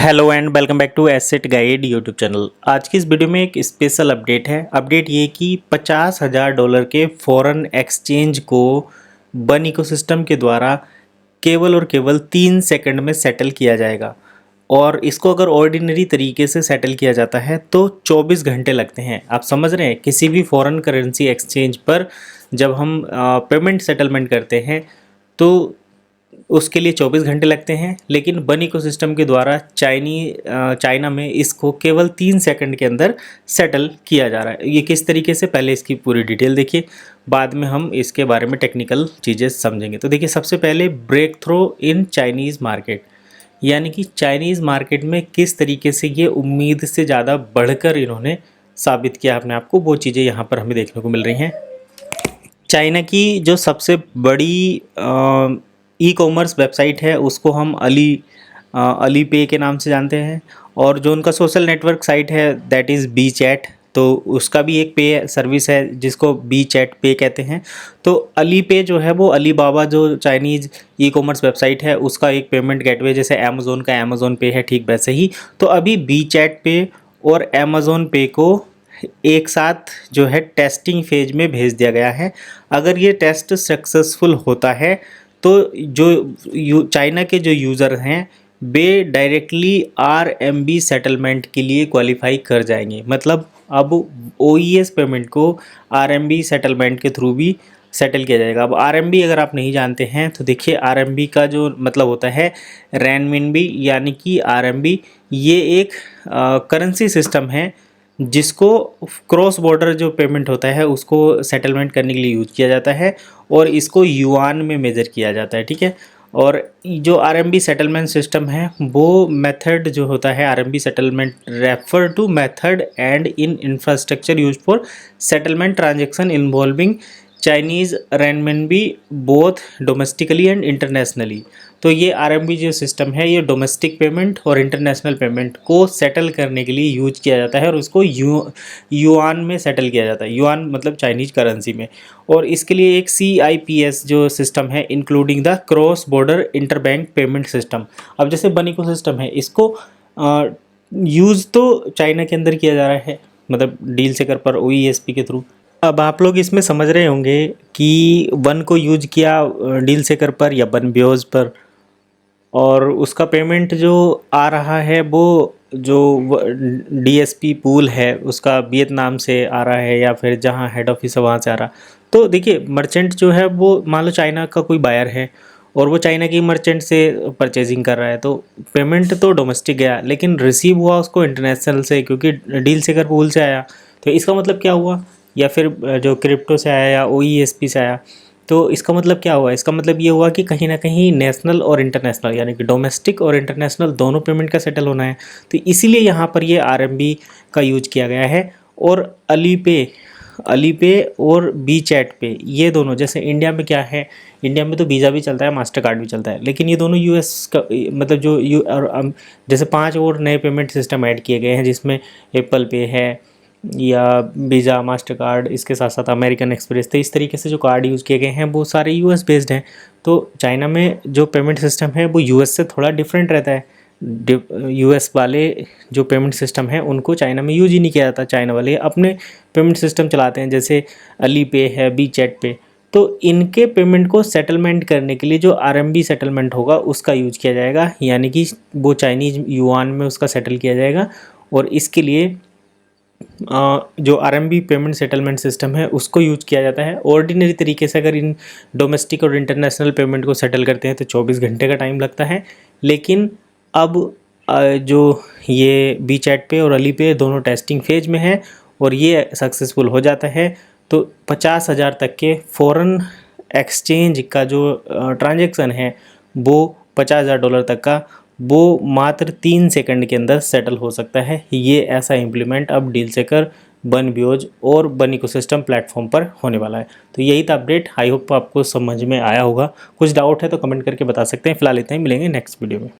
Hello and welcome back to Asset Guide YouTube channel. आज की इस वीडियो में एक स्पेशल अपडेट है। अपडेट ये कि $50,000 के फॉरेन एक्सचेंज को बन इकोसिस्टम के द्वारा केवल और केवल 3 सेकंड में सेटल किया जाएगा। और इसको अगर ऑर्डिनरी तरीके से सेटल किया जाता है तो 24 घंटे लगते हैं। आप समझ रहे हैं, किसी भी फॉरेन करेंसी एक्सचेंज पर जब हम पेमेंट सेटलमेंट करते हैं तो उसके लिए 24 घंटे लगते हैं, लेकिन बन इकोसिस्टम के द्वारा चाइना में इसको केवल 3 सेकंड के अंदर सेटल किया जा रहा है। ये किस तरीके से, पहले इसकी पूरी डिटेल देखिए, बाद में हम इसके बारे में टेक्निकल चीज़ें समझेंगे। तो देखिए, सबसे पहले ब्रेक थ्रू इन चाइनीज़ मार्केट, यानी कि चाइनीज़ मार्केट में किस तरीके से ये उम्मीद से ज़्यादा बढ़कर इन्होंने साबित किया अपने आप को, वो चीज़ें यहाँ पर हमें देखने को मिल रही हैं। चाइना की जो सबसे बड़ी ई कॉमर्स वेबसाइट है उसको हम अली पे के नाम से जानते हैं, और जो उनका सोशल नेटवर्क साइट है दैट इज़ बी चैट, तो उसका भी एक पे सर्विस है जिसको बी चैट पे कहते हैं। तो अली पे जो है वो अली बाबा जो चाइनीज़ ई कॉमर्स वेबसाइट है उसका एक पेमेंट गेटवे, जैसे अमेज़ोन का अमेज़ोन पे है ठीक वैसे ही। तो अभी बी चैट पे और अमेज़ोन पे को एक साथ जो है टेस्टिंग फेज में भेज दिया गया है। अगर ये टेस्ट सक्सेसफुल होता है तो जो चाइना के जो यूज़र हैं वे डायरेक्टली RMB सेटलमेंट के लिए क्वालिफाई कर जाएंगे। मतलब अब OES पेमेंट को RMB सेटलमेंट के थ्रू भी सेटल किया जाएगा। अब RMB अगर आप नहीं जानते हैं तो देखिए, RMB का जो मतलब होता है रेनमिनबी, यानी कि RMB ये एक करेंसी सिस्टम है जिसको क्रॉस बॉर्डर जो पेमेंट होता है उसको सेटलमेंट करने के लिए यूज़ किया जाता है, और इसको युआन में मेज़र किया जाता है, ठीक है। और जो RMB सेटलमेंट सिस्टम है वो मेथड जो होता है, RMB settlement refer to method and in infrastructure use for settlement transaction involving Chinese renminbi both domestically and internationally. तो ये RMB जो सिस्टम है ये डोमेस्टिक पेमेंट और इंटरनेशनल पेमेंट को सेटल करने के लिए यूज किया जाता है, और उसको युआन में सेटल किया जाता है। युआन मतलब चाइनीज करेंसी में। और इसके लिए एक CIPS जो सिस्टम है, including the cross border interbank payment system. अब जैसे बन इकोसिस्टम है, इसको यूज़ तो चाइना के अंदर किया जा रहा है, मतलब डील सेकर पर OESP के थ्रू। अब आप लोग इसमें समझ रहे होंगे कि वन को यूज किया डील सेकर पर या बन ब्योज पर, और उसका पेमेंट जो आ रहा है वो जो DSP पूल है उसका वियतनाम से आ रहा है, या फिर जहाँ हेड ऑफिस है वहाँ से आ रहा। तो देखिए, मर्चेंट जो है वो मान लो चाइना का कोई बायर है और वो चाइना की मर्चेंट से परचेजिंग कर रहा है, तो पेमेंट तो डोमेस्टिक गया लेकिन रिसीव हुआ उसको इंटरनेशनल से, क्योंकि डील सेकर पूल से आया। तो इसका मतलब क्या हुआ, या फिर जो क्रिप्टो से आया या OESP से आया, तो इसका मतलब क्या हुआ, इसका मतलब ये हुआ कि कहीं ना कहीं नेशनल और इंटरनेशनल, यानी कि डोमेस्टिक और इंटरनेशनल दोनों पेमेंट का सेटल होना है। तो इसीलिए यहाँ पर ये RMB का यूज किया गया है। और अली पे और बी चैट पे, ये दोनों, जैसे इंडिया में क्या है, इंडिया में तो वीज़ा भी चलता है, मास्टर कार्ड भी चलता है, लेकिन ये दोनों US का मतलब जो जैसे 5 और नए पेमेंट सिस्टम ऐड किए गए हैं जिसमें एप्पल पे है या वीज़ा, मास्टर कार्ड, इसके साथ साथ अमेरिकन एक्सप्रेस। तो इस तरीके से जो कार्ड यूज़ किए गए हैं वो सारे US बेस्ड हैं। तो चाइना में जो पेमेंट सिस्टम है वो US से थोड़ा डिफरेंट रहता है। US वाले जो पेमेंट सिस्टम है उनको चाइना में यूज ही नहीं किया जाता। चाइना वाले अपने पेमेंट सिस्टम चलाते हैं, जैसे अली पे है, बी चैट पे। तो इनके पेमेंट को सेटलमेंट करने के लिए जो RMB सेटलमेंट होगा उसका यूज किया जाएगा, यानी कि वो चाइनीज युआन में उसका सेटल किया जाएगा। और इसके लिए जो RMB पेमेंट सेटलमेंट सिस्टम है उसको यूज किया जाता है। ऑर्डिनरी तरीके से अगर इन डोमेस्टिक और इंटरनेशनल पेमेंट को सेटल करते हैं तो 24 घंटे का टाइम लगता है, लेकिन अब जो ये बी चैट पे और अली पे दोनों टेस्टिंग फेज में है और ये सक्सेसफुल हो जाता है तो 50,000 तक के फॉरेन एक्सचेंज का जो ट्रांजैक्शन है वो $50,000 तक का वो मात्र 3 सेकंड के अंदर सेटल हो सकता है। ये ऐसा इम्प्लीमेंट अब डील सेकर, बन ब्योज और बन इकोसिस्टम प्लेटफॉर्म पर होने वाला है। तो यही था अपडेट। आई होप आपको समझ में आया होगा। कुछ डाउट है तो कमेंट करके बता सकते हैं। फिलहाल इतना ही, मिलेंगे नेक्स्ट वीडियो में।